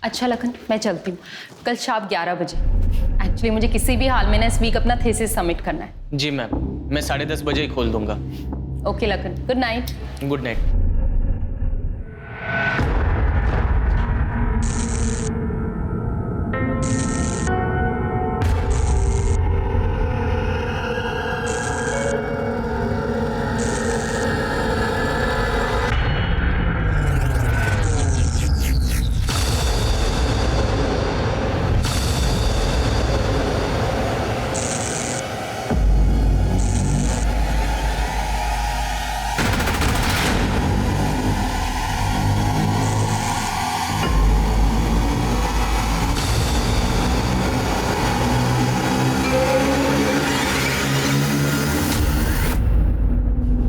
अच्छा लखन, मैं चलती हूँ। कल शाम 11 बजे। एक्चुअली मुझे किसी भी हाल में ना इस वीक अपना थीसिस सबमिट करना है। जी मैम, मैं 10:30 बजे ही खोल दूंगा। Okay Lakhan, good night. Good night.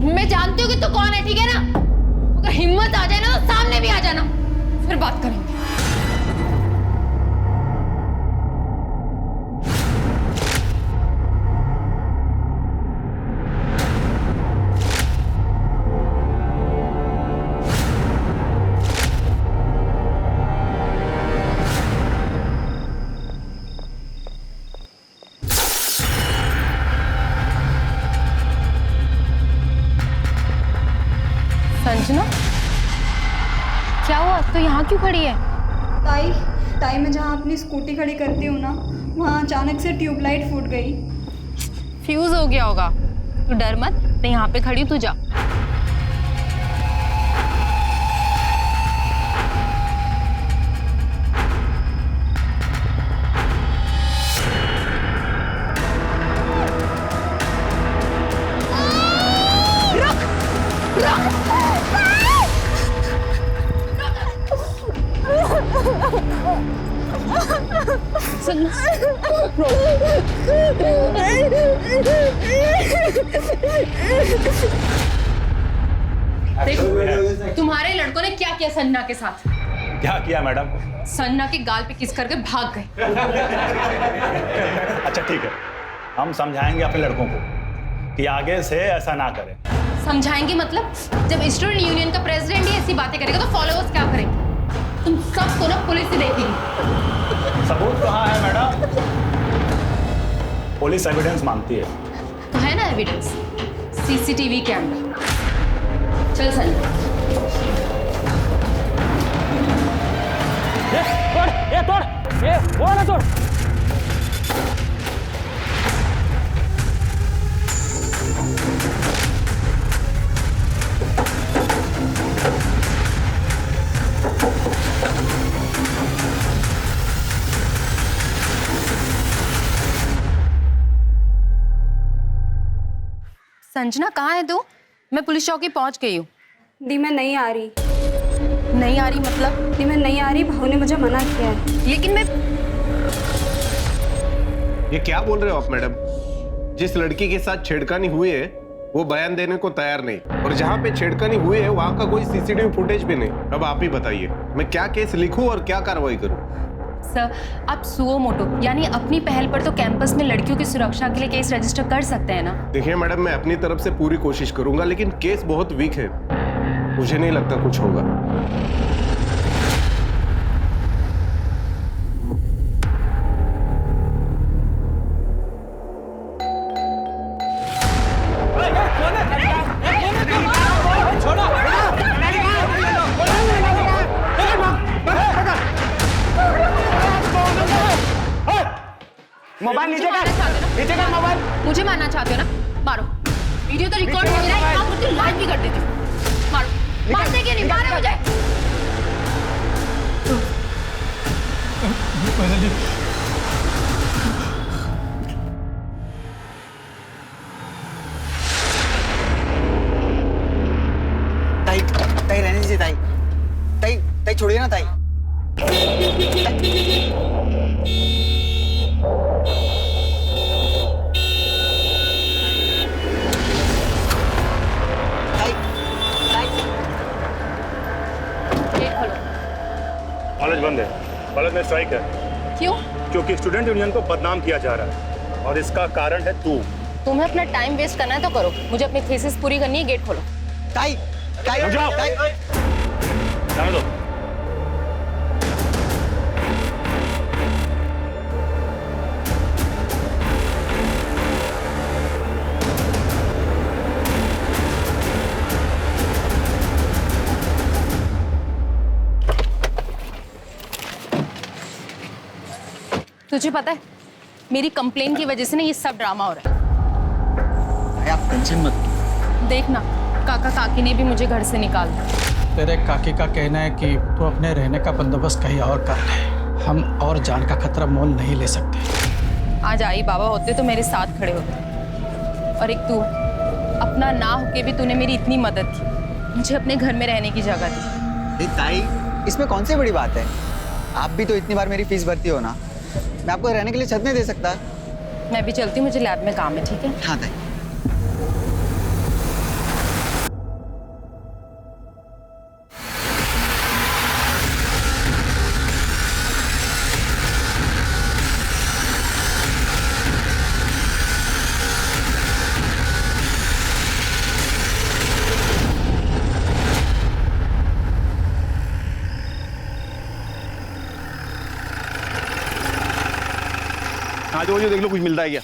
मैं जानती हूँ कि तू कौन है, ठीक है ना? अगर हिम्मत आ जाए ना तो सामने भी आ जाना, फिर बात करेंगे। संजना, क्या हुआ? तो यहाँ क्यों खड़ी है? ताई मैं जहाँ अपनी स्कूटी खड़ी करती हूँ ना, वहाँ अचानक से ट्यूबलाइट फूट गई। फ्यूज हो गया होगा। तू डर मत, मैं यहाँ पे खड़ी हूँ, तू जा। देख, तुम्हारे लड़कों ने क्या किया संजना के साथ? क्या किया मैडम? संजना के गाल पे किस करके भाग गए। अच्छा ठीक है, हम समझाएंगे अपने लड़कों को कि आगे से ऐसा ना करें। समझाएंगे मतलब? जब स्टूडेंट यूनियन का प्रेसिडेंट ही ऐसी बातें करेगा तो फॉलोअर्स क्या करेंगे? तुम सबको ना पुलिस से देखेगी। सबूत कहाँ है मैडम? पुलिस एविडेंस मांगती है। तो है ना एविडेंस, सीसीटीवी कैमरा। चल संजना। वो ना तोड़। संजना कहाँ है तू? मैं पुलिस चौकी पहुंच गई हूँ। दी मैं नहीं आ रही। नहीं आ रही मतलब? दी मैं नहीं आ रही, भाऊ ने मुझे मना किया है। लेकिन मैं ये क्या बोल रहे हो आप मैडम? जिस लड़की के साथ छेड़खानी हुई है वो बयान देने को तैयार नहीं, और जहाँ पे छेड़खानी हुई है वहाँ का कोई सीसीटीवी फुटेज भी नहीं। अब आप ही बताइए, मैं क्या केस लिखूं और क्या कार्रवाई करूं? सर, आप सुओ मोटो यानी अपनी पहल पर तो कैंपस में लड़कियों की सुरक्षा के लिए केस रजिस्टर कर सकते हैं ना? देखिए मैडम, मैं अपनी तरफ से पूरी कोशिश करूंगा, लेकिन केस बहुत वीक है, मुझे नहीं लगता कुछ होगा। मोबाइल नीचे कर मोबाइल। मुझे मारना चाहते हो ना? मारो। वीडियो तो रिकॉर्ड हो रहा है, काम करती हूँ, लाइव भी कर देती हूँ। मारो। मारते क्यों नहीं? मारो मुझे। ताई ताई रहने दीजिए ताई। ताई ताई छोड़िए ना ताई। कॉलेज बंद है, कॉलेज में स्ट्राइक है। क्यों? क्योंकि स्टूडेंट यूनियन को बदनाम किया जा रहा है और इसका कारण है तू। तुम्हें अपना टाइम वेस्ट करना है तो करो, मुझे अपनी थीसिस पूरी करनी है। गेट खोलो। ताई ताई रुक जाओ। ताई जाने दो। तुझे पता है मेरी कंप्लेन की वजह से ना ये सब ड्रामा हो रहा है। ताई आप टेंशन मत लो। देख ना, काका काकी ने भी मुझे घर से निकाल दिया। तेरे काकी का कहना है कि तू अपने रहने का बंदोबस्त कहीं और कर ले, हम और जान का खतरा मोल नहीं ले सकते। आज आई बाबा होते तो मेरे साथ खड़े होते, और एक तू अपना ना होके भी तूने मेरी इतनी मदद की, मुझे अपने घर में रहने की जगह दी। ताई इसमें कौन सी बड़ी बात है? आप भी तो इतनी बार मेरी फीस भरती हो ना, मैं आपको रहने के लिए छत नहीं दे सकता। मैं भी चलती हूँ, मुझे लैब में काम है, ठीक है? हाँ ताई। आज वो जो देख लो कुछ मिलता है क्या?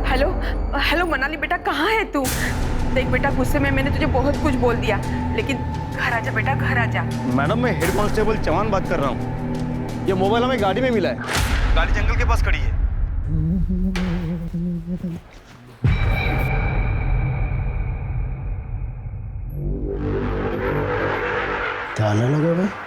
हेलो हेलो मनाली बेटा, कहाँ है तू? देख बेटा, गुस्से में मैंने तुझे बहुत कुछ बोल दिया, लेकिन घर आजा बेटा, घर आजा। मैडम मैं हेड कांस्टेबल चौहान बात कर रहा हूँ। ये मोबाइल हमें गाड़ी में मिला है, गाड़ी जंगल के पास खड़ी है। ताला लगा हुआ है।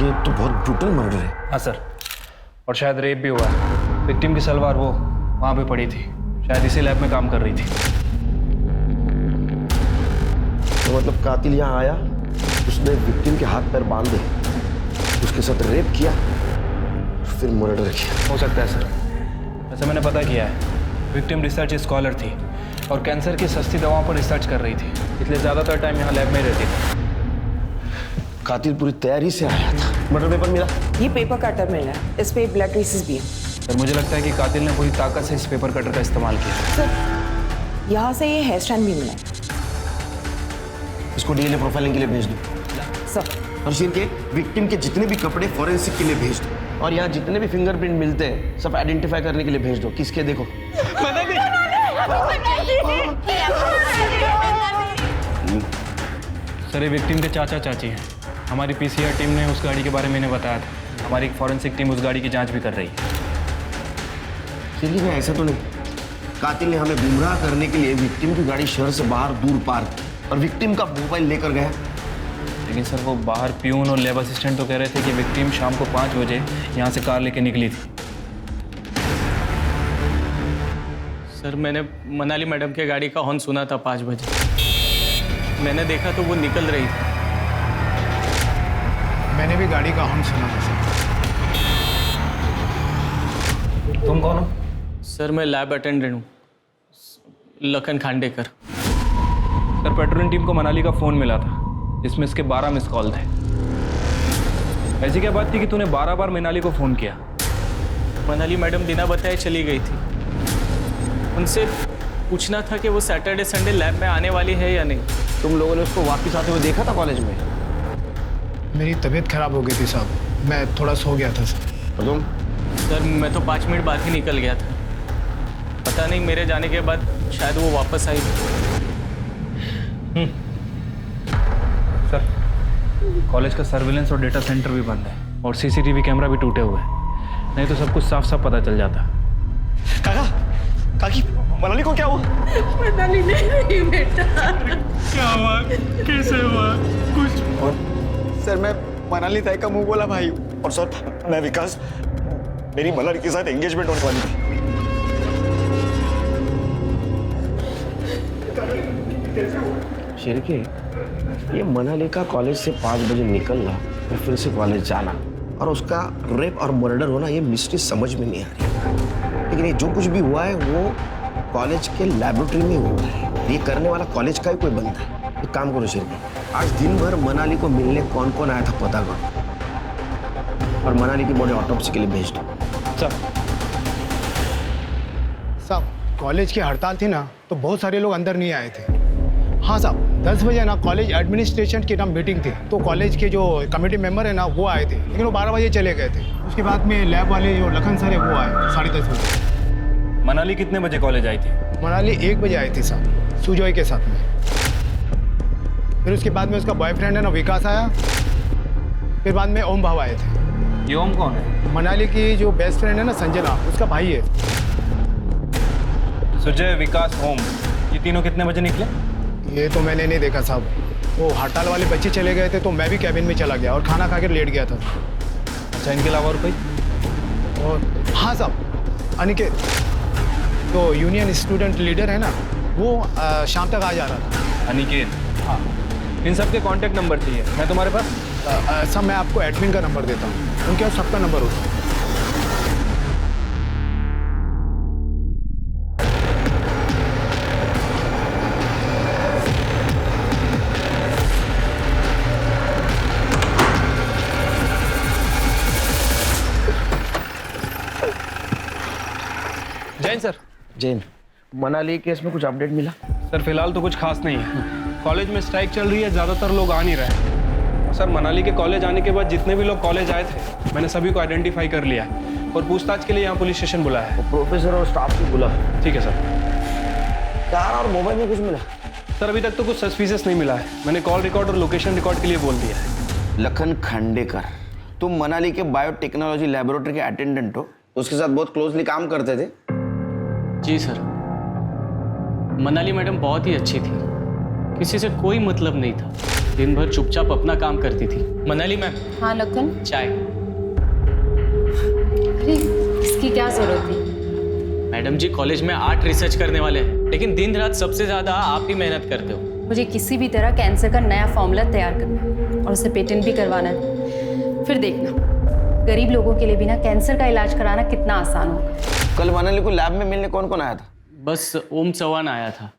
ये तो बहुत ब्रूटल मर्डर है। हाँ सर, और शायद रेप भी हुआ है। विक्टिम की सलवार वो वहाँ पे पड़ी थी, शायद इसी लैब में काम कर रही थी। तो मतलब कातिल यहाँ आया, उसने विक्टिम के हाथ पैर बांधे, उसके साथ रेप किया, फिर मर्डर किया। हो सकता है सर, वैसे मैंने पता किया है। विक्टिम रिसर्च स्कॉलर थी और कैंसर की सस्ती दवाओं पर रिसर्च कर रही थी, इसलिए ज़्यादातर टाइम यहाँ लैब में रहती थी। कातिल पूरी तैयारी से आया था। मर्डर पेपर मिला? ये पेपर कटर मिला है, इस पे ब्लड ट्रेसेस भी हैं। सर मुझे लगता है कि कातिल ने पूरी ताकत से इस पेपर कटर का इस्तेमाल किया। सर यहाँ से ये हेयर स्टाइल भी मिला है। इसको डीएनए प्रोफाइलिंग के लिए भेज दो। सर और सिर के विक्टिम के जितने भी कपड़े फॉरेंसिक के लिए भेज दो, और यहाँ जितने भी फिंगरप्रिंट मिलते हैं सब आइडेंटिफाई करने के लिए भेज दो। किसके? देखो सर ये विक्टिम के चाचा चाची हैं। हमारी पीसीआर टीम ने उस गाड़ी के बारे में इन्हें बताया था। हमारी एक फॉरेंसिक टीम उस गाड़ी की जांच भी कर रही है। सिर में ऐसा तो नहीं, कातिल ने हमें गुमराह करने के लिए विक्टिम की गाड़ी शहर से बाहर दूर पार्क की और विक्टिम का मोबाइल लेकर गया। लेकिन सर वो बाहर प्यून और लैब असिस्टेंट तो कह रहे थे कि विक्टिम शाम को 5 बजे यहाँ से कार लेके निकली थी। सर मैंने मनाली मैडम के गाड़ी का हॉर्न सुना था 5 बजे। मैंने देखा तो वो निकल रही थी। मैंने भी गाड़ी का हॉर्न सुना था। तुम कौन हो? सर मैं लैब अटेंडेंट हूँ, Lakhan Khandekar. Sir patrolling team को मनाली का फ़ोन मिला था जिसमें इसके 12 मिस कॉल थे। ऐसी क्या बात थी कि तूने 12 बार मनाली को फ़ोन किया? मनाली मैडम बिना बताए चली गई थी। उनसे पूछना था कि वो सैटरडे संडे लैब में आने वाली है या नहीं। तुम लोगों ने उसको वापस आते हुए देखा था कॉलेज में? मेरी तबीयत खराब हो गई थी साहब, मैं थोड़ा सो गया था सर। और तुम? सर मैं तो 5 मिनट बाद ही निकल गया था। पता नहीं मेरे जाने के बाद शायद वो वापस आई। सर कॉलेज का सर्विलेंस और डेटा सेंटर भी बंद है और सीसीटीवी कैमरा भी टूटे हुए हैं, नहीं तो सब कुछ साफ साफ पता चल जाता। काका, काकी, मनाली को क्या हुआ? मनाली नहीं बेटा। क्या हुआ? कैसे हुआ? कुछ सर मैं मनाली ताई का मुंह बोला भाई। और सर मैं विकास, मेरी मनाली के साथ एंगेजमेंट होने वाली थी। शिरके, ये मनाली का कॉलेज से 5 बजे निकलना और फिर से कॉलेज जाना और उसका रेप और मर्डर होना, ये मिस्ट्री समझ में नहीं आ रही। लेकिन ये जो कुछ भी हुआ है वो कॉलेज के लैबोरेटरी में हुआ है। ये करने वाला कॉलेज का ही कोई बंदा है। एक काम करो शेर, आज दिन भर मनाली को मिलने कौन कौन आया था पता करो और मनाली की बॉडी ऑटोप्सी के लिए भेज दो। साहब, कॉलेज की हड़ताल थी ना, तो बहुत सारे लोग अंदर नहीं आए थे। हाँ साहब, 10 बजे ना कॉलेज एडमिनिस्ट्रेशन की ना मीटिंग थी, तो कॉलेज के जो कमेटी मेंबर है ना वो आए थे, लेकिन वो 12 बजे चले गए थे। उसके बाद में लैब वाले जो लखन सर है वो आए 10:30 बजे। मनाली कितने बजे कॉलेज आई थी? मनाली 1 बजे आई थी साहब, सुजॉय के साथ में। फिर उसके बाद में उसका बॉयफ्रेंड है ना विकास आया, फिर बाद में ओम भाव आए थे। ये ओम कौन है? मनाली की जो बेस्ट फ्रेंड है ना संजना, उसका भाई है। सुजय, विकास, ओम, ये तीनों कितने बजे निकले? ये तो मैंने नहीं देखा साहब, वो हड़ताल वाले बच्चे चले गए थे तो मैं भी कैबिन में चला गया और खाना खा कर लेट गया था। अच्छा, इनके अलावा और कोई? और हाँ साहब, अनिकेत तो यूनियन स्टूडेंट लीडर है ना, वो शाम तक आ जा रहा था। अनिकेत? हाँ। इन सब के कॉन्टैक्ट नंबर चाहिए, मैं तुम्हारे पास? सब मैं आपको एडमिन का नंबर देता हूँ, उनके पास सबका नंबर होता है। जैन सर। जैन, मनाली केस में कुछ अपडेट मिला? सर फिलहाल तो कुछ खास नहीं है। कॉलेज में स्ट्राइक चल रही है, ज़्यादातर लोग आ नहीं रहे हैं। सर मनाली के कॉलेज आने के बाद जितने भी लोग कॉलेज आए थे, मैंने सभी को आइडेंटिफाई कर लिया है और पूछताछ के लिए यहाँ पुलिस स्टेशन बुलाया है। प्रोफेसर और स्टाफ को बुला। ठीक है सर। कार और मोबाइल में कुछ मिला? सर अभी तक तो कुछ सस्पिशियस नहीं मिला है। मैंने कॉल रिकॉर्ड और लोकेशन रिकॉर्ड के लिए बोल दिया है। लखन खांडेकर, तुम मनाली के बायोटेक्नोलॉजी लैबोरेटरी के अटेंडेंट हो, उसके साथ बहुत क्लोजली काम करते थे? जी सर, मनाली मैडम बहुत ही अच्छी थी, किसी से कोई मतलब नहीं था, दिन भर चुपचाप अपना काम करती थी। मनाली मैम। हाँ लखन। चाय। अरे इसकी क्या जरूरत थी? मैडम जी कॉलेज में आर्ट रिसर्च करने वाले हैं, लेकिन दिन रात सबसे ज्यादा आप ही मेहनत करते हो। मुझे किसी भी तरह कैंसर का नया फॉर्मूला तैयार करना है और उसे पेटेंट भी करवाना है। फिर देखना गरीब लोगों के लिए भी ना कैंसर का इलाज कराना कितना आसान होगा। कल मनाली को लैब में मिलने कौन कौन आया था? बस ओम चौहान आया था।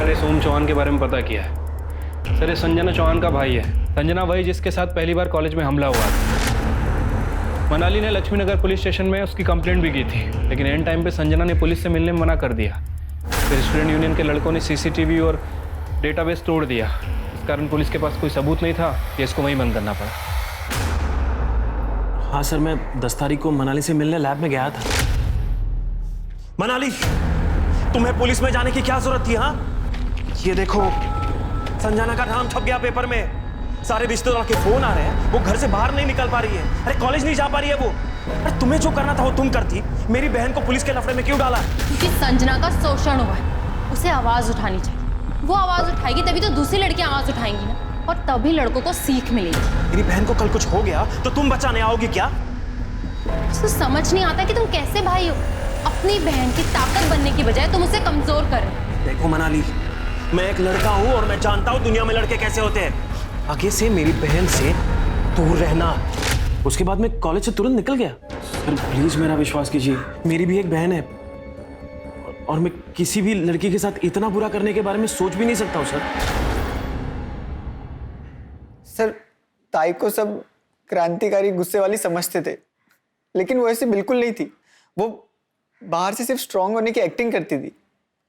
अरे ओम चौहान के बारे में पता किया है सर, ये संजना चौहान का भाई है। संजना वही जिसके साथ पहली बार कॉलेज में हमला हुआ था। मनाली ने लक्ष्मी नगर पुलिस स्टेशन में उसकी कंप्लेंट भी की थी, लेकिन एंड टाइम पे संजना ने पुलिस से मिलने में मना कर दिया। फिर स्टूडेंट यूनियन के लड़कों ने सीसीटीवी और डेटाबेस तोड़ दिया। इस कारण पुलिस के पास कोई सबूत नहीं था, केस को वहीं बंद करना पड़ा। हाँ सर, मैं 10 तारीख को मनाली से मिलने लैब में गया था। मनाली, तुम्हें पुलिस में जाने की क्या जरूरत थी? हाँ, ये देखो संजना का नाम छप गया पेपर में, सारे रिश्तेदारों के फोन आ रहे हैं, वो घर से बाहर नहीं निकल पा रही है, अरे कॉलेज नहीं जा पा रही है वो। अरे तुम्हें जो करना था वो तुम करती, मेरी बहन को पुलिस के लफड़े में क्यों डाला? क्योंकि संजना का शोषण हुआ है, उसे आवाज उठानी चाहिए। वो आवाज उठाएगी तभी तो दूसरी लड़कियां आवाज उठाएंगी ना, और तभी लड़कों को सीख मिलेगी। मेरी बहन को कल कुछ हो गया तो तुम बचाने आओगी क्या? तो समझ नहीं आता कि तुम कैसे भाई हो। अपनी बहन की ताकत बनने की बजाय तुम उसे कमजोर कर रहे हो। देखो मनाली, मैं एक लड़का हूं और मैं जानता हूं दुनिया में लड़के कैसे होते हैं। आगे से मेरी बहन से दूर रहना। उसके बाद मैं कॉलेज से तुरंत निकल गया। सर प्लीज मेरा विश्वास कीजिए, मेरी भी एक बहन है और मैं किसी भी लड़की के साथ इतना बुरा करने के बारे में सोच भी नहीं सकता हूं सर। सर, ताई को सब क्रांतिकारी गुस्से वाली समझते थे, लेकिन वो ऐसे बिल्कुल नहीं थी। वो बाहर से सिर्फ स्ट्रांग होने की एक्टिंग करती थी,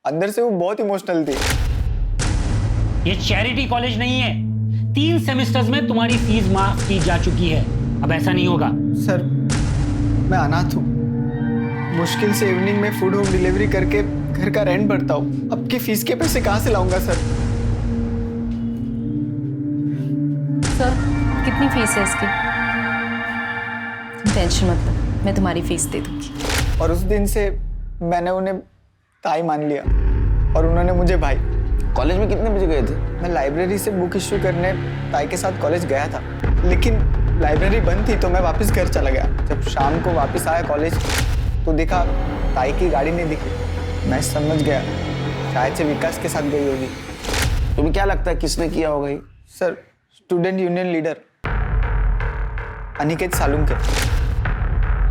अंदर से वो बहुत इमोशनल थी। ये चैरिटी कॉलेज नहीं है। 3 सेमेस्टर्स में तुम्हारी फीस माफ की जा चुकी है, अब ऐसा नहीं होगा। सर, मैं अनाथ हूँ, मुश्किल से इवनिंग में फूड होम डिलीवरी करके घर का रेंट भरता हूँ। अब की फीस के पैसे कहाँ से लाऊंगा सर? सर कितनी फीस है इसकी? टेंशन मत लो, मैं तुम्हारी फीस दे दूंगी। और उस दिन से मैंने उन्हें ताई मान लिया और उन्होंने मुझे भाई। कॉलेज में कितने बजे गए थे? मैं लाइब्रेरी से बुक इश्यू करने ताई के साथ कॉलेज गया था, लेकिन लाइब्रेरी बंद थी तो मैं वापस घर चला गया। जब शाम को वापस आया कॉलेज तो देखा ताई की गाड़ी नहीं दिखी। मैं समझ गया शायद से विकास के साथ गई होगी। तुम्हें क्या लगता है किसने किया होगा ये? Sir, student union leader. Aniket Salunke.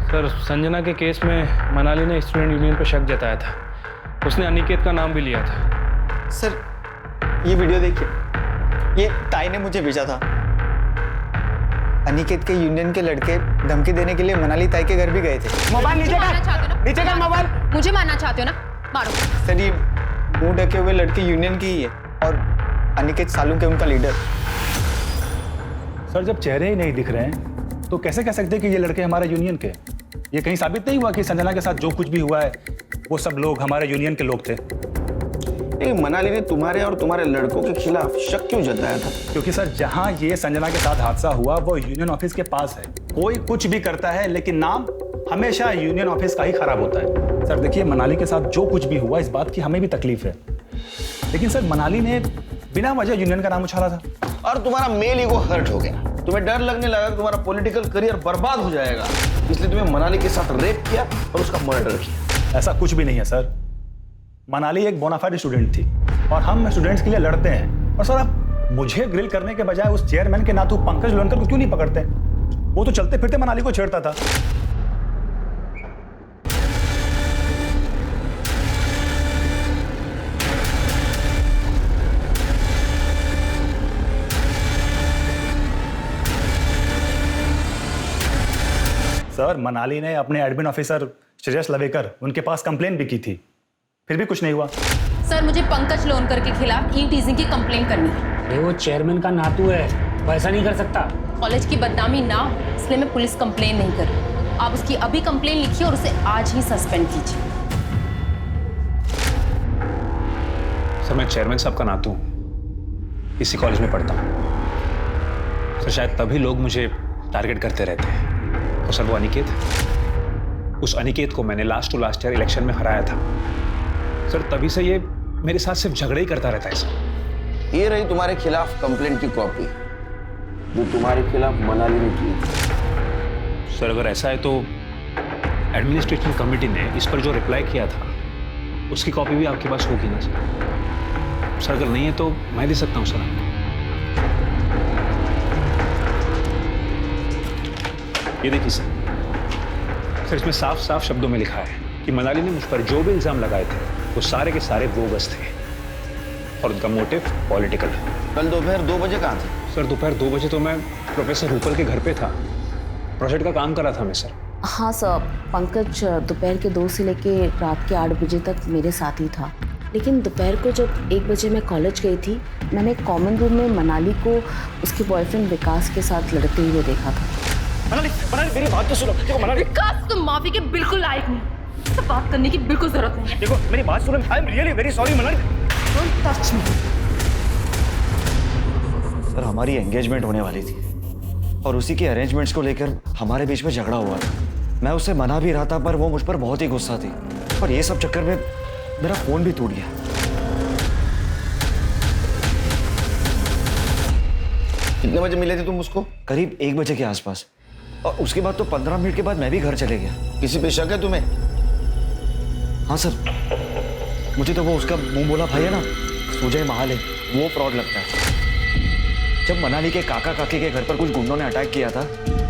Sir Sanjana के केस में मनाली ने स्टूडेंट यूनियन पर शक जताया था। उसने अनिकेत का नाम भी लिया था। सर ये वीडियो देखिए, ये ताई ने मुझे भेजा था। अनिकेत के यूनियन के लड़के धमकी देने के लिए मनाली ताई के घर भी गए थे। मोबाइल नीचे कर, नीचे कर मोबाइल। मुझे मारना चाहते हो ना, मारो। सर ये मुंह ढके हुए लड़के यूनियन की ही है और अनिकेत सालुंके उनका लीडर। सर जब चेहरे ही नहीं दिख रहे हैं तो कैसे कह सकते हैं कि ये लड़के हमारे यूनियन के? ये कहीं साबित नहीं हुआ कि संजना के साथ जो कुछ भी हुआ है वो सब लोग हमारे यूनियन के लोग थे? मनाली ने तुम्हारे और तुम्हारे लड़कों के खिलाफ शक क्यों जताया था? क्योंकि सर जहां ये संजना के साथ हादसा हुआ वो यूनियन ऑफिस के पास है। कोई कुछ भी करता है लेकिन नाम हमेशा यूनियन ऑफिस का ही खराब होता है। सर देखिए, मनाली के साथ जो कुछ भी हुआ इस बात की हमें भी तकलीफ है, लेकिन सर मनाली ने बिना वजह यूनियन का नाम उछाला था और तुम्हारा मेल ईगो हर्ट हो गया। तुम्हें डर लगने लगा कि तुम्हारा पॉलिटिकल करियर बर्बाद हो जाएगा, इसलिए तुम्हें मनाली के साथ रेप किया और उसका मर्डर किया। ऐसा कुछ भी नहीं है सर। मनाली एक बोनाफाइड स्टूडेंट थी और हम स्टूडेंट्स के लिए लड़ते हैं। और सर आप मुझे ग्रिल करने के बजाय उस चेयरमैन के नातू पंकज लोनकर को क्यों नहीं पकड़ते? वो तो चलते फिरते मनाली को छेड़ता था। सर मनाली ने अपने एडमिन ऑफिसर श्रेयस लवेकर उनके पास कंप्लेन भी की थी, फिर भी कुछ नहीं हुआ। सर मुझे पंकज लोनकर के खिलाफ ई टीजिंग की कंप्लेंट करनी है। ये वो चेयरमैन का नातू है, वो ऐसा नहीं कर सकता। कॉलेज की बदनामी ना, इसलिए मैं पुलिस कंप्लेन नहीं कर रही। आप उसकी अभी कंप्लेन लिखिए और उसे आज ही सस्पेंड कीजिए। सर मैं चेयरमैन साहब का नातू हूँ, इसी कॉलेज में पढ़ता हूँ। सर शायद तभी लोग मुझे टारगेट करते रहते हैं। तो सर वो अनिकेत, उस अनिकेत को मैंने last to last year election में हराया था। सर तभी से ये मेरे साथ सिर्फ झगड़े ही करता रहता है सर। ये रही तुम्हारे खिलाफ कंप्लेंट की कॉपी जो तुम्हारे खिलाफ मनाली ने की थी। सर अगर ऐसा है तो एडमिनिस्ट्रेशन कमेटी ने इस पर जो रिप्लाई किया था उसकी कॉपी भी आपके पास होगी ना सर? सर अगर नहीं है तो मैं दे सकता हूँ सर आपको। ये देखिए सर इसमें साफ साफ शब्दों में लिखा है कि मनाली ने मुझ पर जो भी इल्जाम लगाए थे वो सारे के सारे बोगस थे और उनका मोटिव पॉलिटिकल है। कल दोपहर 2 बजे कहाँ थे? सर दोपहर 2 बजे तो मैं प्रोफेसर रूपल के घर पे था, प्रोजेक्ट का काम कर रहा था मैं सर। हाँ सर, पंकज दोपहर के 2 से लेके रात के 8 बजे तक मेरे साथ ही था। लेकिन दोपहर को जब 1 बजे मैं कॉलेज गई थी, मैंने कॉमन रूम में मनाली को उसके बॉयफ्रेंड विकास के साथ लड़ते हुए देखा था। मनाली मेरी बात तो सुनो। देखो मनाली, विकास तुम माफी के बिल्कुल लायक नहीं, तो बात करने की बिल्कुल जरूरत नहीं है। देखो मेरी बात सुनो। I am really very sorry Manali. Don't touch me. Sir हमारी एंगेजमेंट होने वाली थी और उसी के अरेंजमेंट्स को लेकर हमारे बीच में झगड़ा हुआ था। मैं उससे मना भी रहा था पर वो मुझ पर बहुत ही गुस्सा थी और ये सब चक्कर में मेरा फोन भी टूट गया। कितने बजे मिले थे तुम उसको? करीब 1 बजे के आसपास। और उसके बाद तो 15 मिनट के बाद मैं भी घर चले गया। किसी पे शक है तुम्हें? हाँ सर, मुझे तो वो उसका मुंह बोला भाई है ना, सुजय महाले, वो फ्रॉड लगता है। जब मनाली के काका काकी के घर पर कुछ गुंडों ने अटैक किया था,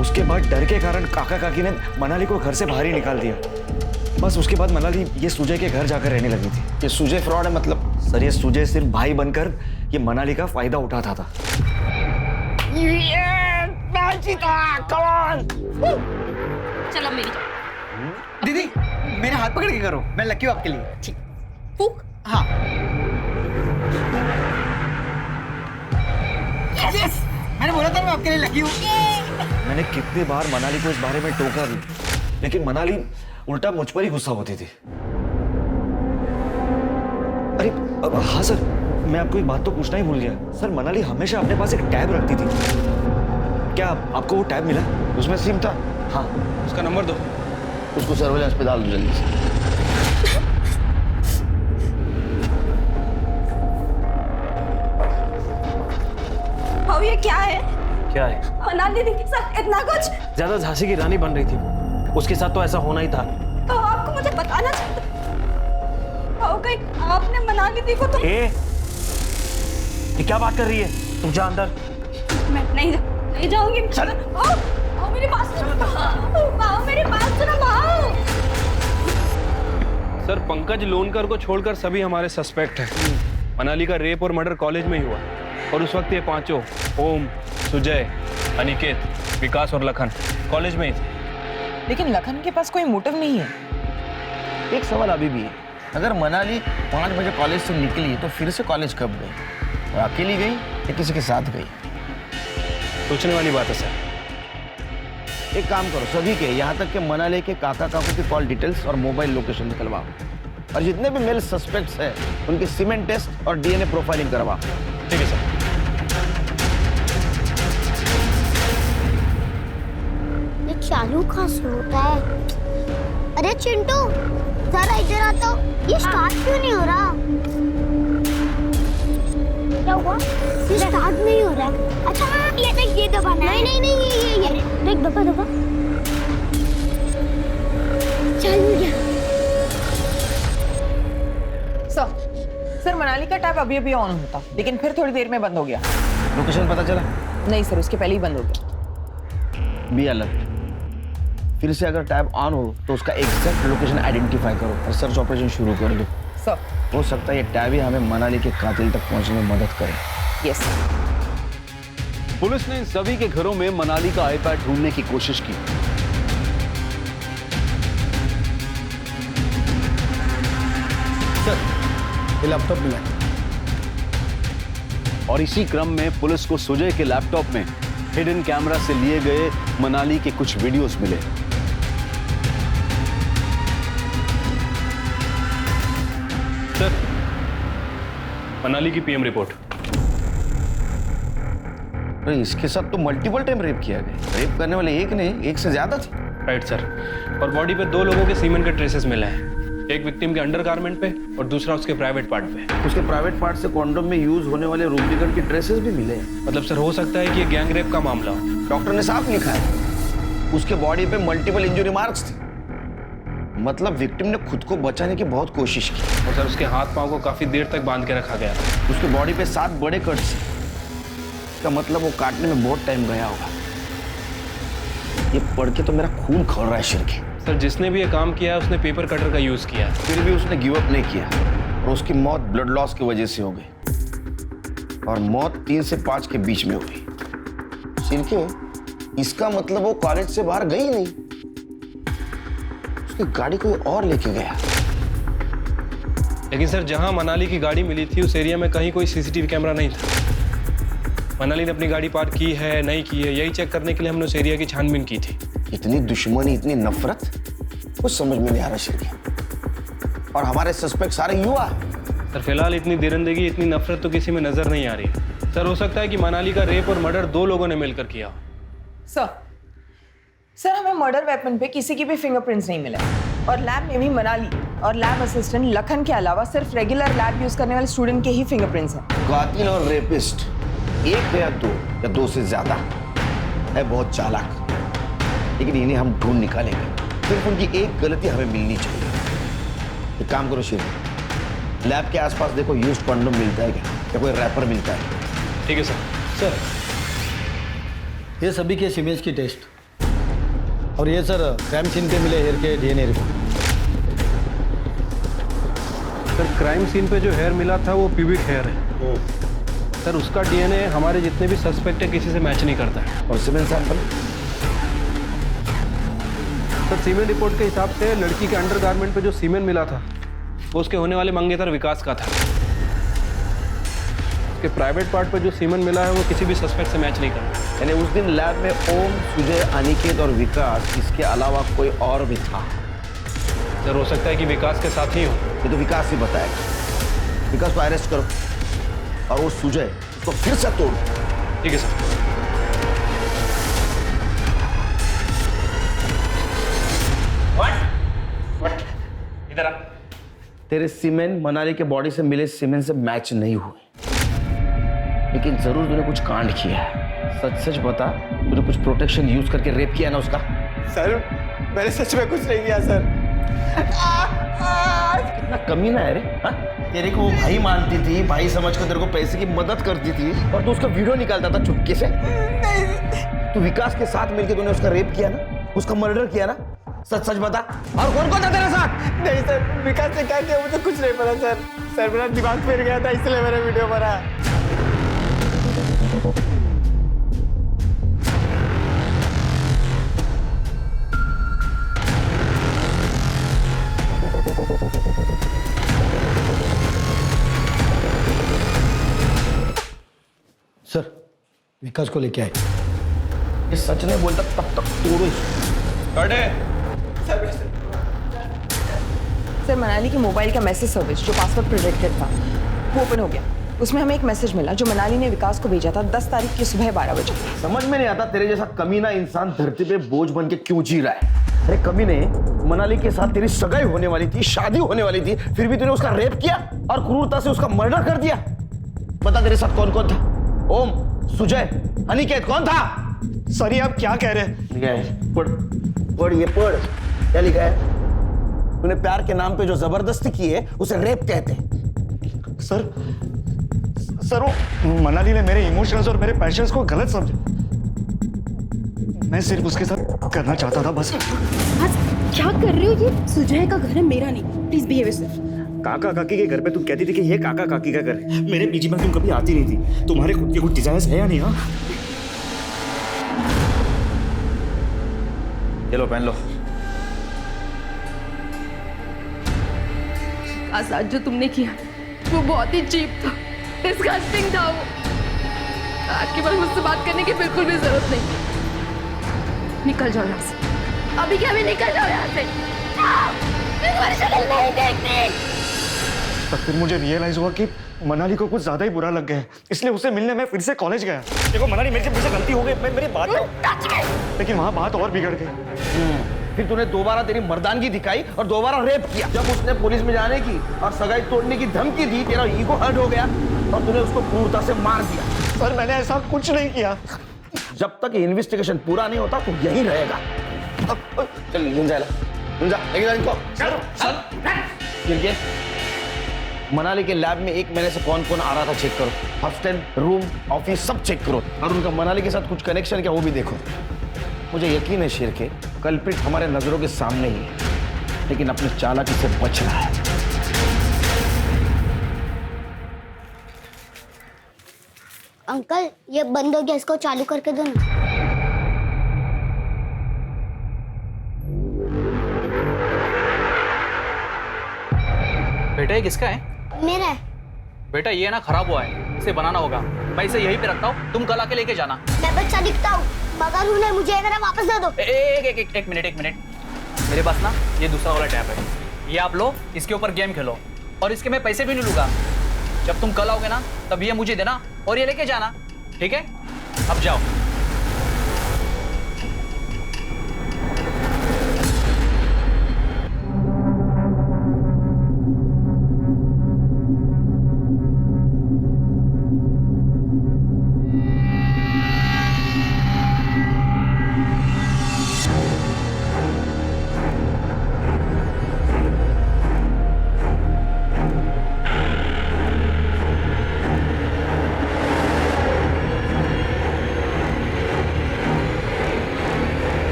उसके बाद डर के कारण काका काकी ने मनाली को घर से बाहर ही निकाल दिया। बस उसके बाद मनाली ये सुजय के घर जाकर रहने लगी थी। ये सुजय फ्रॉड है मतलब? सर ये सुजय सिर्फ भाई बनकर ये मनाली का फायदा उठाता था। चलो मेरी दीदी मेरे हाथ पकड़ के करो, मैं लकी हूँ आपके लिए। ठीक। फूक। हाँ yes! मैंने बोला था मैं आपके लिए लकी हूँ। मैंने कितनी बार मनाली को इस बारे में टोका भी, लेकिन मनाली उल्टा मुझ पर ही गुस्सा होती थी। अरे हाँ सर, मैं आपको एक बात तो पूछना ही भूल गया। सर मनाली हमेशा अपने पास एक टैब रखती थी, क्या आपको वो टैब मिला? उसमें सिम था? हाँ। उसका नंबर दो। उसको सर्वेलेंस पे डाल दो जल्दी से। भाऊ ये क्या है? क्या है? मनाली दीदी के साथ इतना कुछ? ज्यादा झांसी की रानी बन रही थी, उसके साथ तो ऐसा होना ही था। भाऊ आपको मुझे बताना चाहिए। भाऊ कहीं आपने मनाली दी को तो? ये क्या बात कर रही है? तुम जा अंदर। मैं नहीं जाऊंगी। आओ मेरे पास आओ मेरे पास सुनो आओ। सर पंकज लोनकर को छोड़कर सभी हमारे सस्पेक्ट हैं। मनाली का रेप और मर्डर कॉलेज में ही हुआ और उस वक्त ये पांचों ओम, सुजय, अनिकेत, विकास और लखन कॉलेज में ही थे। लेकिन लखन के पास कोई मोटिव नहीं है। एक सवाल अभी भी है, अगर मनाली 5 बजे कॉलेज से निकली तो फिर से कॉलेज कब गई? और अकेली गई या किसी के साथ गई? सोचने वाली बात है सर। एक काम करो, सभी के यहाँ तक के मनाली के काका काकू की कॉल डिटेल्स और मोबाइल लोकेशन निकलवाओ और जितने भी मेल सस्पेक्ट्स हैं उनके सीमेंट टेस्ट और डीएनए प्रोफाइलिंग करवाओ। ठीक है सर। ये चालू कहाँ से होता है? अरे चिंटू जरा इधर आ तो, ये स्टार्ट क्यों नहीं हो रहा? क्या हुआ? ये स्टार्ट नहीं हो रहा। अच्छा ये देख, ये दबाना है। नहीं ये देख, दबा चल गया। सर मनाली का टैब अभी ऑन होता लेकिन फिर थोड़ी देर में बंद हो गया। लोकेशन पता चला? नहीं सर, उसके पहले ही बंद हो गया। Be alert. फिर से अगर टैब ऑन हो तो उसका एग्जैक्ट लोकेशन आइडेंटिफाई करो और सर्च ऑपरेशन शुरू कर दो। सर हो सकता है ये टैब ही हमें मनाली के कातिल तक पहुंचने में मदद करे। यस। पुलिस ने इन सभी के घरों में मनाली का आईपैड ढूंढने की कोशिश की। सर ये लैपटॉप मिला और इसी क्रम में पुलिस को सुजय के लैपटॉप में हिडन कैमरा से लिए गए मनाली के कुछ वीडियोस मिले। सर मनाली की पीएम रिपोर्ट। अरे इसके साथ तो मल्टीपल टाइम रेप किया गया। रेप करने वाले एक नहीं, एक से ज्यादा थे। Right sir. और बॉडी पे 2 लोगों के सीमेंट के ट्रेसेस मिले हैं, एक विक्टिम के अंडरगारमेंट पे और दूसरा उसके प्राइवेट पार्ट पे। उसके प्राइवेट पार्ट से कॉन्डोम में यूज होने वाले रूब्रिकेंट की ट्रेसेस भी मिले हैं। मतलब सर हो सकता है कि ये गैंग रेप का मामला हो। डॉक्टर ने साफ लिखा है उसके बॉडी पे मल्टीपल इंजरी मार्क्स थे। मतलब विक्टिम ने खुद को बचाने की बहुत कोशिश की। और सर उसके हाथ पांव को काफी देर तक बांध के रखा गया। उसके बॉडी पे 7 बड़े कट्स। इसका मतलब वो काटने में बहुत टाइम गया होगा। ये पढ़ के तो मेरा खून खौल रहा है सिर के। सर जिसने भी ये काम किया है उसने पेपर कटर का यूज किया है। फिर भी उसने गिव अप नहीं किया और उसकी मौत ब्लड लॉस की वजह से हो गई और मौत 3 से 5 के बीच में हो गई। सिर के इसका मतलब वो कॉलेज से बाहर गई नहीं, उसकी गाड़ी कोई और लेके गया। लेकिन सर जहां मनाली की गाड़ी मिली थी उस एरिया में कहीं कोई सीसीटीवी कैमरा नहीं था। मनाली ने अपनी गाड़ी पार्क की है नहीं की है यही चेक करने के लिए हमने उस एरिया की छानबीन की थी। इतनी दुश्मनी, इतनी नफरत, कुछ समझ में नहीं आ रहा शिरके। और हमारे सस्पेक्ट सारे युवा। सर फिलहाल इतनी दरिंदगी, इतनी नफरत तो किसी में नजर नहीं आ रही। सर हो सकता है कि मनाली का रेप और मर्डर 2 लोगों ने मिलकर किया हो। सर हमें मर्डर वेपन पे किसी की भी फिंगरप्रिंट्स नहीं मिले और लैब में भी मनाली और लैब असिस्टेंट लखन के अलावा सिर्फ रेगुलर लैब यूज करने वाले स्टूडेंट के ही फिंगरप्रिंट्स हैं। कातिल और रेपिस्ट एक या दो से ज्यादा है बहुत चालाक, लेकिन इन्हें हम ढूंढ निकालेंगे। सिर्फ उनकी एक गलती हमें मिलनी चाहिए। एक काम करो शिव, लैब के आसपास देखो यूज्ड कंडोम मिलता है क्या या कोई रैपर मिलता है। ठीक है सर। सर ये सभी के इमेज की टेस्ट और ये सर क्राइम सीन पे मिले हेयर के DNA report. Sir crime scene पे जो हेयर मिला था वो प्यूबिक हेयर है। सर उसका डीएनए हमारे जितने भी सस्पेक्ट है किसी से मैच नहीं करता है। और cement sample? Sir cement report के हिसाब से लड़की के अंडरगारमेंट पे जो सीमेंट मिला था वो उसके होने वाले मंगेतर विकास का था। उसके प्राइवेट पार्ट पर जो सीमेंट मिला है वो किसी भी सस्पेक्ट से मैच नहीं करता। यानी उस दिन लैब में ओम, सुजय, अनिकेत और विकास, इसके अलावा कोई और भी था। सर हो सकता है कि विकास के साथ ही हो। ये तो विकास ही बताएगा। विकास को अरेस्ट करो और वो सुजय तो फिर से तोड़। ठीक है सर। इधर आ। तेरे सीमेंट मनाली के बॉडी से मिले सीमेंट से मैच नहीं हुए, लेकिन जरूर तूने कुछ कांड किया है। सच सच बता, तूने कुछ प्रोटेक्शन यूज करके रेप किया ना उसका? सर मैंने सच में कुछ नहीं किया सर। कितना कमीना है रे। हाँ? तेरे को वो भाई मानती थी, भाई समझ कर तेरे को पैसे की मदद करती थी और तू उसका वीडियो निकालता था चुपके से। तू विकास के साथ मिलकर तूने उसका रेप किया ना, उसका मर्डर किया ना? सच सच बता। और कौन कौन था तेरे साथ? नहीं सर, विकास ने क्या किया मुझे कुछ नहीं पता सर। सर मेरा दिमाग फिर गया था इसलिए मैंने वीडियो बना। सर विकास को लेके आए। ये सच नहीं बोलता तब तक तोड़ो सर मनाली के मोबाइल का मैसेज सर्विस जो पासवर्ड प्रोटेक्टेड था वो ओपन हो गया। उसमें हमें एक मैसेज मिला जो मनाली ने विकास को भेजा था 10 तारीख की सुबह 12 बजे। समझ में नहीं आता तेरे जैसा कमीना इंसान धरती पे बोझ बन के क्यों जी रहा है। अरे कमीने, मनाली के साथ तेरी सगाई होने वाली थी, शादी होने वाली थी, फिर भी तूने उसका रेप किया और क्रूरता से उसका मर्डर कर दिया। बता तेरे साथ कौन कौन था? ओम, सुजय, अनिकेत, कौन था? सर ये आप क्या कह रहे हैं? लिखा है, पढ़ पढ़, ये पढ़ क्या लिखा है? तूने प्यार के नाम पे जो जबरदस्ती की है उसे रेप कहते हैं। सर वो मनाली ने मेरे इमोशंस और मेरे पैशंस को गलत समझा। मैं सिर्फ उसके साथ करना चाहता था बस। क्या कर रहे हो? ये सुजय का घर है, मेरा नहीं। Please behave yourself. काका काकी के घर पे तुम कहती थी कि ये काका काकी का घर है। मेरे पीजी में तुम कभी आती नहीं थी। तुम्हारे खुद के कुछ डिजायर्स है या नहीं? हाँ, चलो पहन लो। आजाद, जो तुमने किया वो बहुत ही चीप था, डिस्गस्टिंग था वो। आज के बाद मुझसे बात करने की बिल्कुल भी जरूरत नहीं। निकल जाओ यहाँ से, अभी क्या भी निकल जाओ यहाँ से। तुम्हारी शक्ल नहीं देखनी। तब फिर मुझे रियलाइज हुआ कि मनाली को कुछ ज्यादा ही बुरा लग गया है, इसलिए उससे मिलने मैं फिर से कॉलेज गया। देखो मनाली, मेरे से मुझसे गलती हो गई, मेरी बात, लेकिन वहाँ बात और बिगड़ गई। फिर तूने दोबारा तेरी मर्दानगी दिखाई और दोबारा रेप किया। जब उसने पुलिस में जाने की और सगाई तोड़ने की धमकी दी, तेरा ईगो हर्ट हो गया और तूने उसको क्रूरता से मार दिया। सर मैंने ऐसा कुछ नहीं किया। जब तक इन्वेस्टिगेशन पूरा नहीं होता तो यही रहेगा। चल इनको मनाली के लैब में 1 महीने से कौन कौन आ रहा था चेक करो। हॉस्टल, रूम, ऑफिस सब चेक करो और उनका मनाली के साथ कुछ कनेक्शन क्या वो भी देखो। मुझे यकीन है शेर के कल्प्रिट हमारे नजरों के सामने ही है, लेकिन अपने चालाकी से बच रहा है। अंकल ये बंद हो गया, इसको चालू करके दो ना। बेटा ये किसका है? मेरा है। बेटा ये ना खराब हुआ है, इसे बनाना होगा। मैं इसे यहीं पे रखता हूँ, तुम कल आके लेके जाना। मैं बच्चा दिखता हूँ, मगर उन्हें मुझे मेरा वापस दे दो। एक मिनट। मेरे पास ना ये दूसरा वाला टैब है, ये आप लो, इसके ऊपर गेम खेलो और इसके मैं पैसे भी नहीं लूंगा। जब तुम कल आओगे ना तब ये मुझे देना और ये लेके जाना, ठीक है? अब जाओ।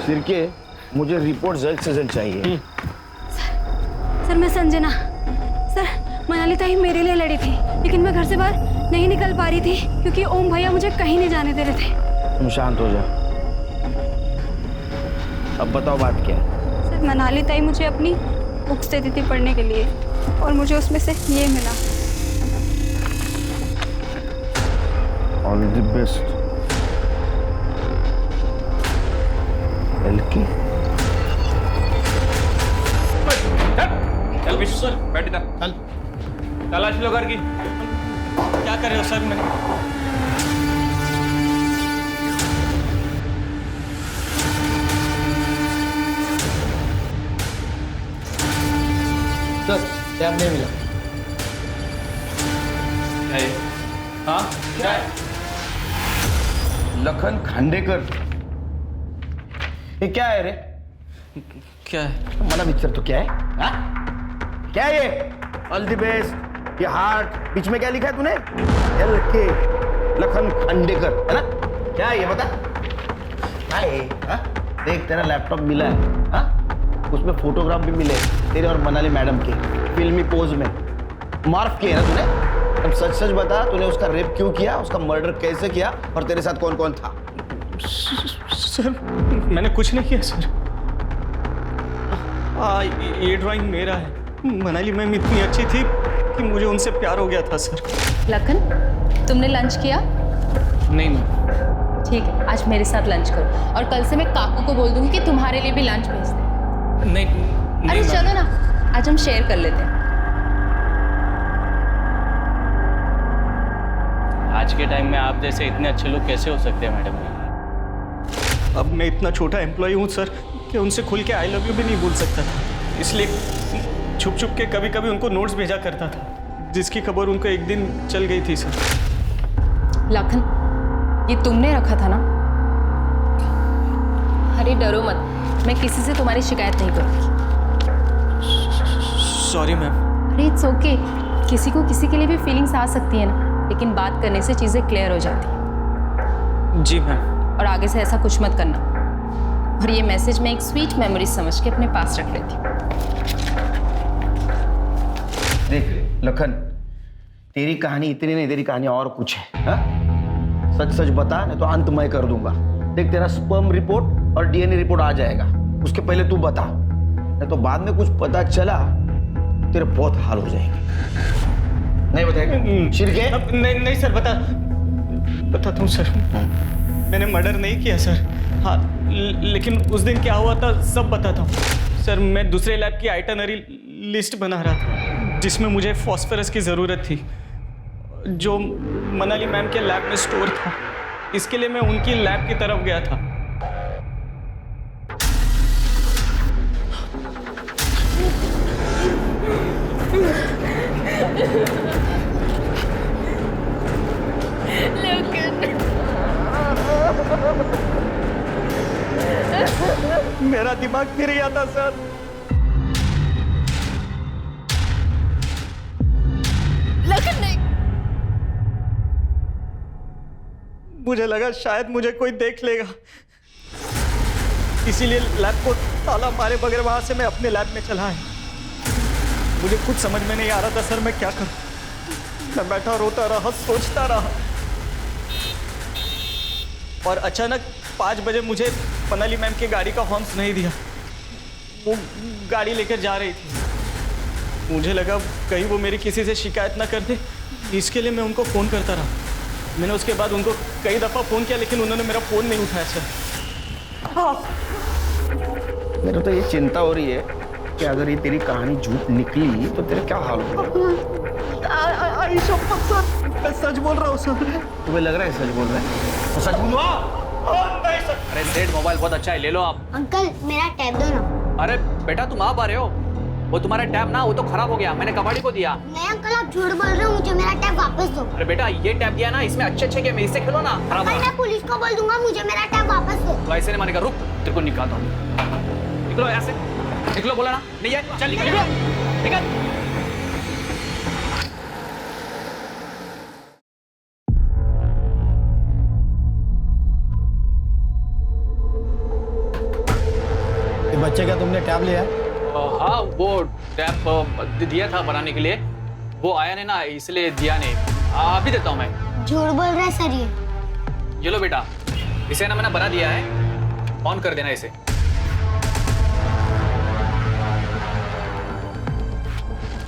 सिरके, मुझे रिपोर्ट जल्द से जल्द चाहिए। सर मैं संजना। सर मनाली ताई मेरे लिए लड़ी थी, लेकिन मैं घर से बाहर नहीं निकल पा रही थी क्योंकि ओम भैया मुझे कहीं नहीं जाने दे रहे थे। तुम शांत हो जा। अब बताओ बात क्या है? सर मनाली ताई मुझे अपनी बुक्स देती थी पढ़ने के लिए और मुझे उसमें से ये मिला। All the best. एलकी चल विश्व सर, बैठ इधर। चल तलाशी लो घर की। क्या कर रहे हो सर? मैं सर टैब नहीं मिला। हाँ क्या है? लखन खांडेकर, ये क्या है रे? क्या है? मना मिक्सर तो क्या है? हाँ? क्या है ये? All the best. ये हार्ट बीच में क्या लिखा है तूने? LK लखन खांडेकर है ना? क्या है ये बता? क्या है? हाँ? देख तेरा लैपटॉप मिला है, हाँ? उसमें फोटोग्राफ भी मिले तेरे और मनाली मैडम के फिल्मी पोज में मार्फ किए ना तूने। अब सच सच बता, तूने उसका रेप क्यों किया, उसका मर्डर कैसे किया और तेरे साथ कौन कौन था? सर मैंने कुछ नहीं किया सर। ये ड्राइंग मेरा है। मनाली मैम इतनी अच्छी थी कि मुझे उनसे प्यार हो गया था सर। लखन, तुमने लंच किया? नहीं मैम। ठीक है, आज मेरे साथ लंच करो और कल से मैं काकू को बोल दूंगी कि तुम्हारे लिए भी लंच भेज दे। नहीं, अरे चलो ना, आज हम शेयर कर लेते हैं। आज के टाइम में आप जैसे इतने अच्छे लोग कैसे हो सकते हैं मैडम? अब मैं इतना छोटा एम्प्लॉय हूँ सर कि उनसे खुल के आई लव यू भी नहीं बोल सकता था, इसलिए छुप छुप के कभी कभी उनको नोट्स भेजा करता था, जिसकी खबर उनको एक दिन चल गई थी सर। लखन, ये तुमने रखा था ना? अरे डरो मत, मैं किसी से तुम्हारी शिकायत नहीं करूँगी। Sorry ma'am. अरे इट्स ओके, किसी को किसी के लिए भी फीलिंग्स आ सकती है ना, लेकिन बात करने से चीज़ें क्लियर हो जाती हैं। जी मैम। और आगे से ऐसा कुछ मत करना। और ये मैसेज मैं एक स्वीट मेमोरी समझ के अपने पास रख लेती हूँ। देख लखन, तेरी कहानी इतनी नहीं, तेरी कहानी और कुछ है। हा? सच सच बता, नहीं तो अंत मैं कर दूंगा। देख तेरा स्पर्म रिपोर्ट और DNA रिपोर्ट आ जाएगा, उसके पहले तू बता, नहीं तो बाद में कुछ पता चला तेरे बहुत हाल हो जाएंगे। नहीं बताएगा? शिरके? नहीं सर, बताता हूँ सर। मैंने मर्डर नहीं किया सर। हाँ, लेकिन उस दिन क्या हुआ था सब बताता हूँ सर। मैं दूसरे लैब की आइटनरी लिस्ट बना रहा था जिसमें मुझे फॉस्फोरस की ज़रूरत थी, जो मनाली मैम के लैब में स्टोर था। इसके लिए मैं उनकी लैब की तरफ गया था। मेरा दिमाग फिर गया था सर। लखन नहीं। मुझे लगा शायद मुझे कोई देख लेगा, इसीलिए लैब को ताला मारे बगैर वहां से मैं अपने लैब में चला आया। मुझे कुछ समझ में नहीं आ रहा था सर, मैं क्या करूं। मैं बैठा रोता रहा, सोचता रहा, और अचानक 5 बजे मुझे मनाली मैम की गाड़ी का हॉर्न नहीं दिया। वो गाड़ी लेकर जा रही थी। मुझे लगा कहीं वो मेरी किसी से शिकायत ना कर दे, इसके लिए मैं उनको फ़ोन करता रहा। मैंने उसके बाद उनको कई दफ़ा फ़ोन किया, लेकिन उन्होंने मेरा फ़ोन नहीं उठाया सर। मेरे तो ये चिंता हो रही है कि अगर ये तेरी कहानी झूठ निकली तो तेरा क्या हाल होगा। मैं सच बोल रहा हूँ सर। तुम्हें लग रहा है सच बोल रहा है? तो सच बोलो। अरे सेठ, मोबाइल बहुत अच्छा है, ले लो आप। अंकल मेरा टैब दो ना। अरे बेटा, तुम आप आ रहे हो? वो तुम्हारा टैब ना, वो तो खराब हो गया, मैंने कबाड़ी को दिया। नहीं अंकल, आप झूठ बोल रहे हो, मुझे मेरा टैब वापस दो। अरे बेटा, ये टैब दिया ना, इसमें अच्छे अच्छे गेम, इससे खेलो ना। खराब मैं पुलिस को बोल दूंगा, मुझे मेरा टैब वापस दो। तो ऐसे नहीं मानेगा, रुक, तेरे को निकालता हूँ। निकलो यहाँ से, निकलो, बोला ना नहीं है, चल निकल निकल। बच्चे क्या तुमने टैब लिया? हाँ, वो टैब दिया था बनाने के लिए, वो आया नहीं ना, इसलिए दिया नहीं। अभी देता हूँ मैं। झूठ बोल रहा है सर ये लो बेटा, इसे ना मैंने बना दिया है, ऑन कर देना इसे।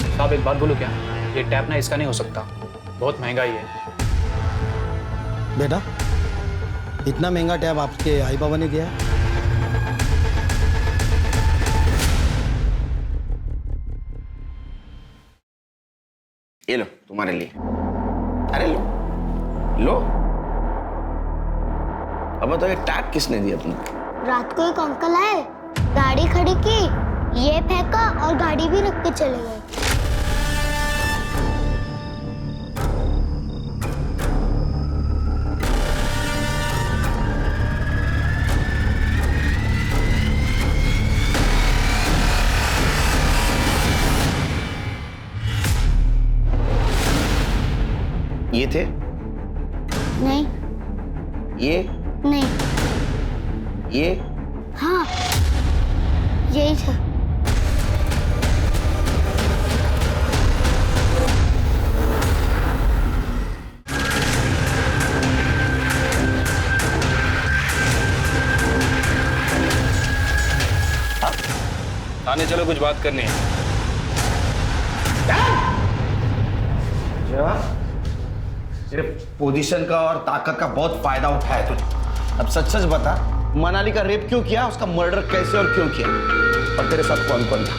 साहब एक बात बोलो क्या, ये टैब ना इसका नहीं हो सकता, बहुत महंगा ही है। बेटा, इतना महंगा टैब आपके आई बाबा ने दिया है? ये लो तुम्हारे लिए। अरे लो लो। अब तो ये टैग किसने दिया तुमको? रात को एक अंकल आए, गाड़ी खड़ी की, ये फेंका और गाड़ी भी रख के चले गए। ये थे? नहीं। ये? नहीं। ये? हाँ, यही था। थाने चलो, कुछ बात करनी है। तेरे पोजीशन का और ताकत का बहुत फायदा उठाया तुझे। अब सच सच बता, मनाली का रेप क्यों किया, उसका मर्डर कैसे और क्यों किया, और तेरे साथ कौन कौन था?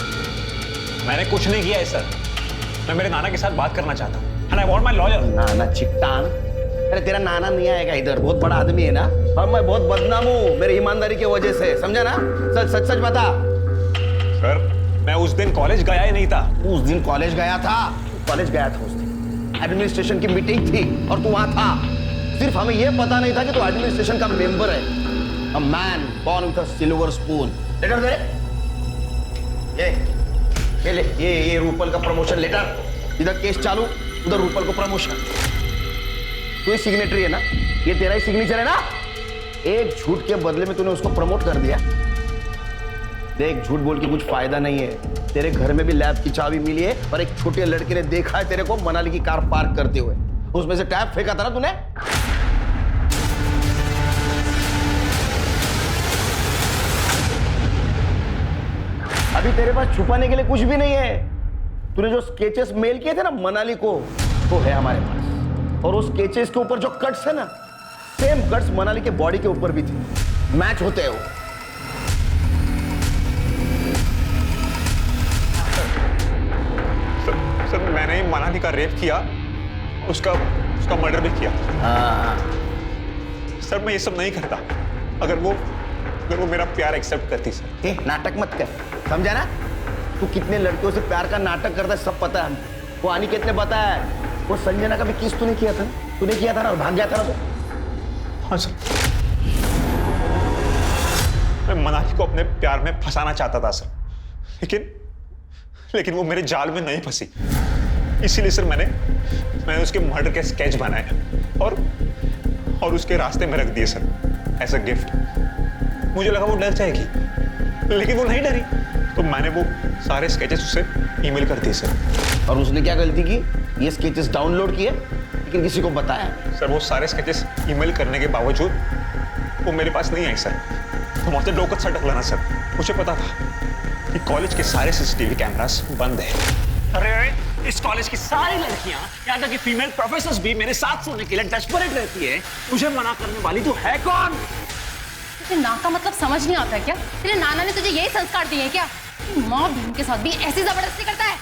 मैंने कुछ नहीं किया है सर। मैं मेरे नाना के साथ बात करना चाहता हूँ। And I want my lawyer. नाना चिट्टान? अरे तेरा नाना नहीं आएगा इधर, बहुत बड़ा आदमी है ना, और मैं बहुत बदनाम हूँ मेरी ईमानदारी की वजह से, समझा ना? सच सच बता। सर, मैं उस दिन कॉलेज गया ही नहीं था। उस दिन कॉलेज गया था? कॉलेज गया था उस दिन, एडमिनिस्ट्रेशन की मीटिंग थी और तू वहां था। सिर्फ हमें यह पता नहीं था कि तू एडमिनिस्ट्रेशन का मेंबर है। A man born with a silver spoon. Letter दे। ये ले, ये रूपल का प्रमोशन लेटर। इधर केस चालू, उधर रूपल को प्रमोशन। तू ही सिग्नेटरी है ना? ये तेरा ही सिग्नेचर है ना? एक झूठ के बदले में तूने उसको प्रमोट कर दिया। देख, झूठ बोल के कुछ फायदा नहीं है। तेरे घर में भी लैब की चाबी मिली है और एक छोटे लड़के ने देखा है तेरे को मनाली की कार पार्क करते हुए। उसमें से टैप फेंका था ना तूने? अभी तेरे पास छुपाने के लिए कुछ भी नहीं है। तूने जो स्केचेस मेल किए थे ना मनाली को, वो है हमारे पास। और उस स्केचेस के ऊपर जो कट्स है ना, सेम कट्स मनाली के बॉडी के ऊपर भी थे, मैच होते हैं वो। सर, मैंने ही मनाली का रेप किया, उसका मर्डर भी किया। सर, मैं ये सब नहीं करता अगर वो मेरा प्यार एक्सेप्ट करती। सर, नाटक मत कर, समझा ना? तू कितने लड़कियों से प्यार का नाटक करता है सब पता है हमको। वो अनिकेत ने बताया है। वो संजना का भी किस तूने किया था? तूने किया था ना और भाग गया था ना तो? हाँ सर, मैं मनाली को अपने प्यार में फंसाना चाहता था सर, लेकिन वो मेरे जाल में नहीं फंसी। इसीलिए सर मैंने उसके मर्डर के स्केच बनाए और उसके रास्ते में रख दिए सर, एज अ गिफ्ट। मुझे लगा वो डर जाएगी, लेकिन वो नहीं डरी, तो मैंने वो सारे स्केचेस उसे ईमेल कर दिए सर। और उसने क्या गलती की? ये स्केचेस डाउनलोड किए लेकिन किसी को बताया? सर, वो सारे स्केचेस ईमेल करने के बावजूद वो मेरे पास नहीं आई सर। तो मुझसे डोकत सटक लेना सर। मुझे पता था कि कॉलेज के सारे सीसीटीवी कैमरास बंद है। अरे, इस कॉलेज की सारी लड़कियां, यहाँ तक कि फीमेल प्रोफेसर्स भी मेरे साथ सोने के लिए डेस्परेट रहती है। मुझे मना करने वाली तो है कौन? तुझे ना का मतलब समझ नहीं आता है क्या? तेरे नाना ने तुझे यही संस्कार दिए हैं क्या? माँ बहन के साथ भी ऐसी जबरदस्ती करता है?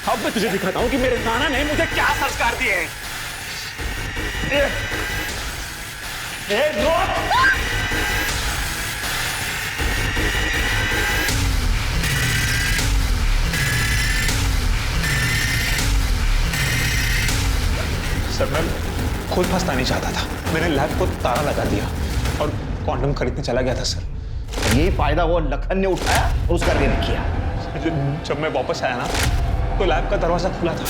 अब मैं तुझे दिखाता हूँ कि मेरे नाना ने मुझे क्या संस्कार दिए हैं। सर, मैं खुद फंसना नहीं चाहता था। मैंने लैब को ताला लगा दिया और कॉन्डम खरीदने चला गया था सर। यही फायदा वो लखन ने उठाया और उसका रेप किया। जब मैं वापस आया ना, तो लैब का दरवाजा खुला था।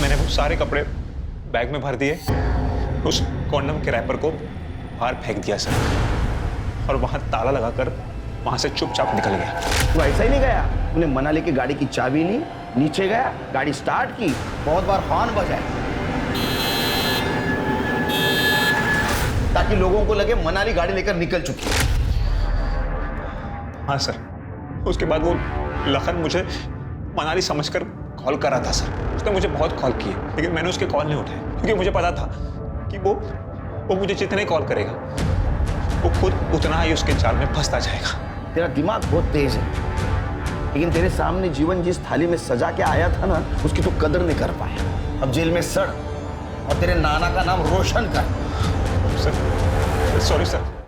मैंने वो सारे कपड़े बैग में भर दिए, उस कॉन्डम के रैपर को बाहर फेंक दिया सर, और वहां ताला लगाकर वहां से चुपचाप निकल गया। तू ऐसा ही नहीं गया? तूने मनाली की गाड़ी की चाबी ली, नीचे गया, गाड़ी स्टार्ट की, बहुत बार हॉर्न बजाया ताकि लोगों को लगे मनाली गाड़ी लेकर निकल चुकी है। हाँ सर, उसके बाद वो लखन मुझे मनाली समझकर कॉल कर रहा था सर। उसने मुझे बहुत कॉल किए, लेकिन मैंने उसके कॉल नहीं उठाए, क्योंकि मुझे पता था कि वो मुझे जितने कॉल करेगा वो खुद उतना ही उसके जाल में फंसता जाएगा। तेरा दिमाग बहुत तेज है, लेकिन तेरे सामने जीवन जिस थाली में सजा के आया था ना, उसकी तो कदर नहीं कर पाया। अब जेल में सड़ और तेरे नाना का नाम रोशन कर। Sir, sorry sir.